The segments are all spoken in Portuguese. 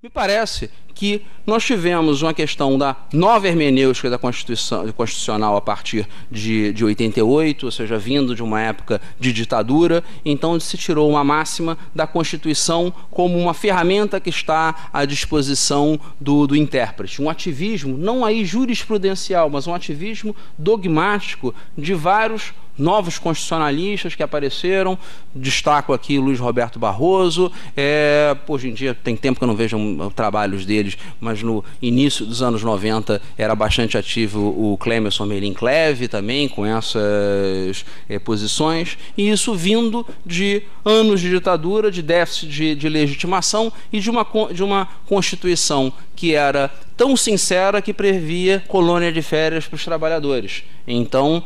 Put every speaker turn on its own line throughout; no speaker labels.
Me parece que nós tivemos uma questão da nova hermenêutica da Constituição constitucional a partir de 88, ou seja, vindo de uma época de ditadura, então se tirou uma máxima da Constituição como uma ferramenta que está à disposição do intérprete. Um ativismo, não aí jurisprudencial, mas um ativismo dogmático de vários novos constitucionalistas que apareceram. Destaco aqui Luiz Roberto Barroso. Hoje em dia tem tempo que eu não vejo trabalhos deles, mas no início dos anos 90 era bastante ativo o Clemenson Merlin Cleve também, com essas posições, e isso vindo de anos de ditadura, de déficit de legitimação e de uma Constituição que era tão sincera que previa colônia de férias para os trabalhadores. Então,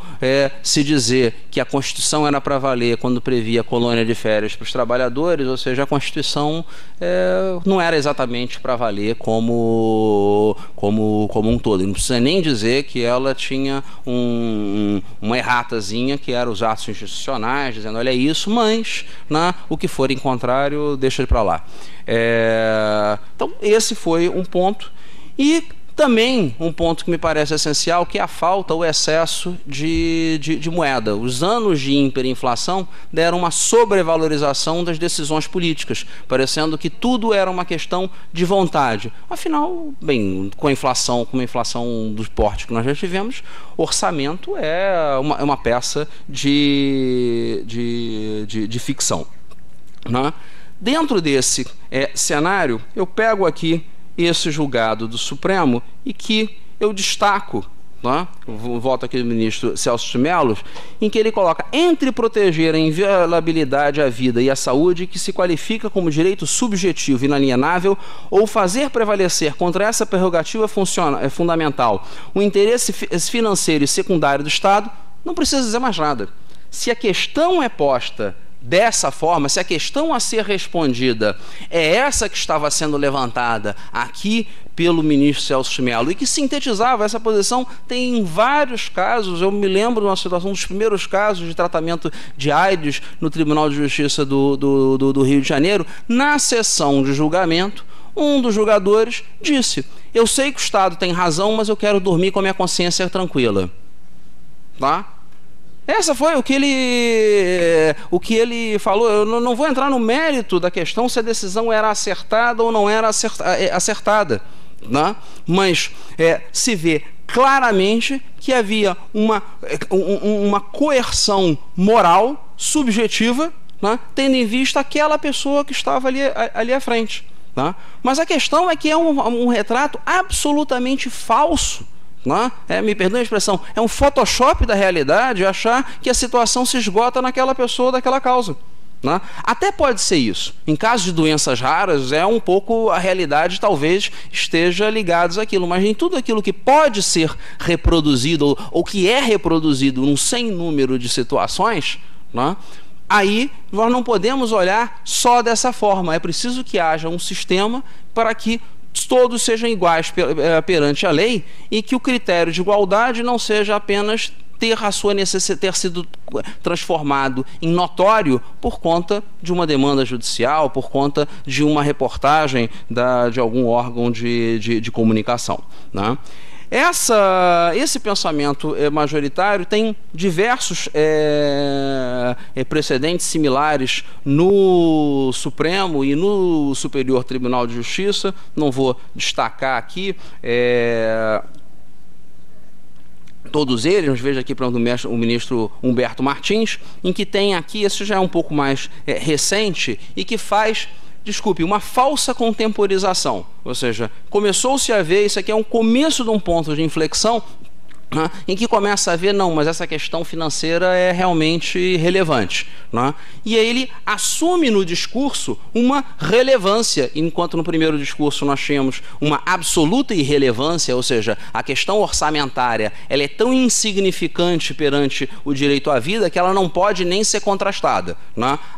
se dizer que a Constituição era para valer quando previa colônia de férias para os trabalhadores, ou seja, a Constituição não era exatamente para valer como um todo. Não precisa nem dizer que ela tinha uma erratazinha, que era os atos institucionais, dizendo, olha isso, mas o que for em contrário, deixa ele para lá. Então, esse foi um ponto. E também um ponto que me parece essencial, que é a falta, o excesso de moeda. Os anos de hiperinflação deram uma sobrevalorização das decisões políticas, parecendo que tudo era uma questão de vontade. Afinal, bem, com uma inflação do porte que nós já tivemos, orçamento é uma peça de ficção, né? Dentro desse cenário, eu pego aqui esse julgado do Supremo e que eu destaco, volto aqui do ministro Celso de Mello, em que ele coloca, entre proteger a inviolabilidade à vida e à saúde, que se qualifica como direito subjetivo inalienável, ou fazer prevalecer contra essa prerrogativa fundamental o interesse financeiro e secundário do Estado, não precisa dizer mais nada. Se a questão é posta dessa forma, se a questão a ser respondida é essa que estava sendo levantada aqui pelo ministro Celso de Mello e que sintetizava essa posição, tem vários casos. Eu me lembro de uma situação dos primeiros casos de tratamento de AIDS no Tribunal de Justiça do Rio de Janeiro. Na sessão de julgamento, um dos julgadores disse, eu sei que o Estado tem razão, mas eu quero dormir com a minha consciência tranquila. Essa foi o que ele falou. Eu não vou entrar no mérito da questão se a decisão era acertada ou não era acertada, mas se vê claramente que havia uma coerção moral subjetiva, tendo em vista aquela pessoa que estava ali à frente. Mas a questão é que é um retrato absolutamente falso. Me perdoe a expressão, é um Photoshop da realidade achar que a situação se esgota naquela pessoa daquela causa. Até pode ser isso. Em caso de doenças raras, um pouco a realidade talvez esteja ligada àquilo, mas em tudo aquilo que pode ser reproduzido ou que é reproduzido num sem número de situações, aí nós não podemos olhar só dessa forma. É preciso que haja um sistema para que todos sejam iguais perante a lei e que o critério de igualdade não seja apenas ter sido transformado em notório por conta de uma demanda judicial, por conta de uma reportagem de algum órgão de comunicação. Esse pensamento majoritário tem diversos precedentes similares no Supremo e no Superior Tribunal de Justiça. Não vou destacar aqui todos eles, mas veja aqui, por exemplo, o ministro Humberto Martins, em que tem aqui, esse já é um pouco mais recente, e que faz, uma falsa contemporização. Ou seja, começou-se a ver, isso aqui é um começo de um ponto de inflexão, em que começa a ver, não, mas essa questão financeira é realmente relevante. E aí ele assume no discurso uma relevância, enquanto no primeiro discurso nós tínhamos uma absoluta irrelevância, ou seja, a questão orçamentária ela é tão insignificante perante o direito à vida que ela não pode nem ser contrastada.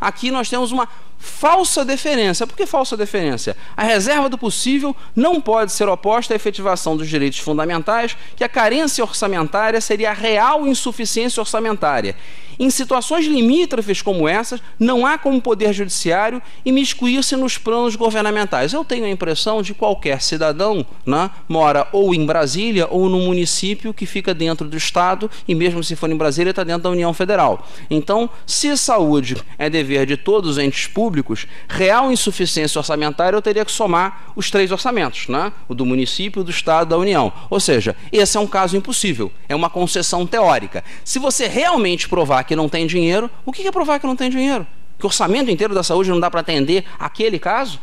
Aqui nós temos uma falsa deferência. Por que falsa deferência? A reserva do possível não pode ser oposta à efetivação dos direitos fundamentais, que a carência orçamentária seria a real insuficiência orçamentária. Em situações limítrofes como essas, não há como o Poder Judiciário imiscuir-se nos planos governamentais. Eu tenho a impressão de que qualquer cidadão, né, mora ou em Brasília ou no município que fica dentro do Estado, e mesmo se for em Brasília, está dentro da União Federal. Então, se saúde é dever de todos os entes públicos, real insuficiência orçamentária eu teria que somar os 3 orçamentos, né? O do município, do Estado e da União. Ou seja, esse é um caso impossível, é uma concessão teórica. Se você realmente provar que não tem dinheiro, o que é provar que não tem dinheiro? Que o orçamento inteiro da saúde não dá para atender aquele caso?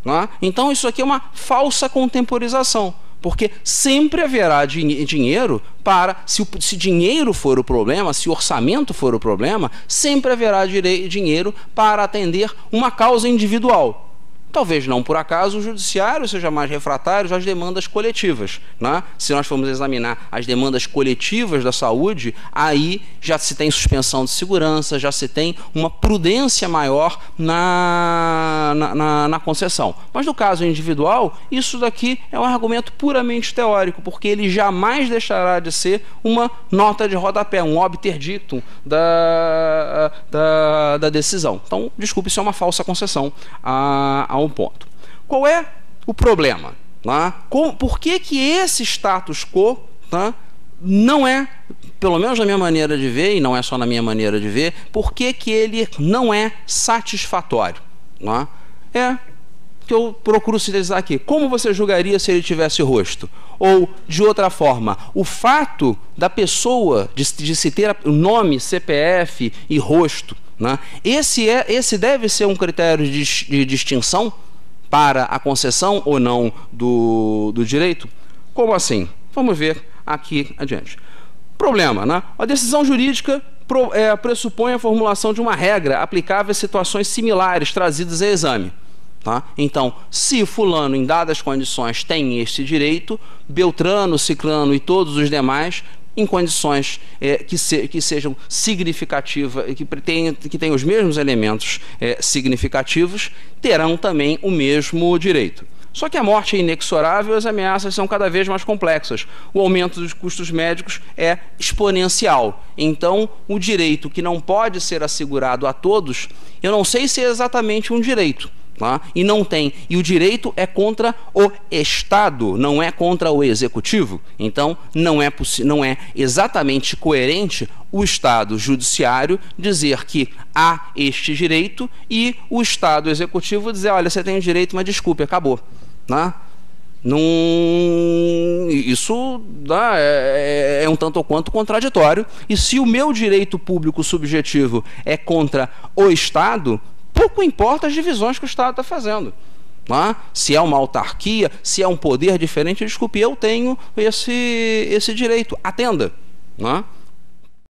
Não é? Então isso aqui é uma falsa contemporização, porque sempre haverá dinheiro para, se dinheiro for o problema, se orçamento for o problema, sempre haverá dinheiro para atender uma causa individual. Talvez não por acaso o judiciário seja mais refratário às demandas coletivas, né? Se nós formos examinar as demandas coletivas da saúde, aí já se tem suspensão de segurança, já se tem uma prudência maior na concessão. Mas no caso individual, isso daqui é um argumento puramente teórico, porque ele jamais deixará de ser uma nota de rodapé, um obter dictum da decisão. Então, desculpe, isso é uma falsa concessão a um ponto. Qual é o problema? Né? Por que esse status quo, né, não é, pelo menos na minha maneira de ver, e não é só na minha maneira de ver, por que ele não é satisfatório? Né? É que eu procuro sintetizar aqui. Como você julgaria se ele tivesse rosto? Ou, de outra forma, o fato da pessoa, de se ter o nome, CPF e rosto, né? Esse deve ser um critério de distinção para a concessão ou não do direito? Como assim? Vamos ver aqui adiante. Problema, né? A decisão jurídica pressupõe a formulação de uma regra aplicável a situações similares trazidas a exame. Tá? Então, se fulano, em dadas condições, tem este direito, Beltrano, Ciclano e todos os demais, em condições que sejam significativas, que tenham os mesmos elementos significativos, terão também o mesmo direito. Só que a morte é inexorável e as ameaças são cada vez mais complexas. O aumento dos custos médicos é exponencial. Então, o direito que não pode ser assegurado a todos, eu não sei se é exatamente um direito. Tá? E não tem. E o direito é contra o Estado, não é contra o Executivo. Então, não é exatamente coerente o Estado judiciário dizer que há este direito e o Estado Executivo dizer, olha, você tem o direito, mas desculpe, acabou. Tá? Isso é um tanto ou quanto contraditório. E se o meu direito público subjetivo é contra o Estado, pouco importa as divisões que o Estado está fazendo. Tá? Se é uma autarquia, se é um poder diferente, desculpe, eu tenho esse direito. Atenda. Tá?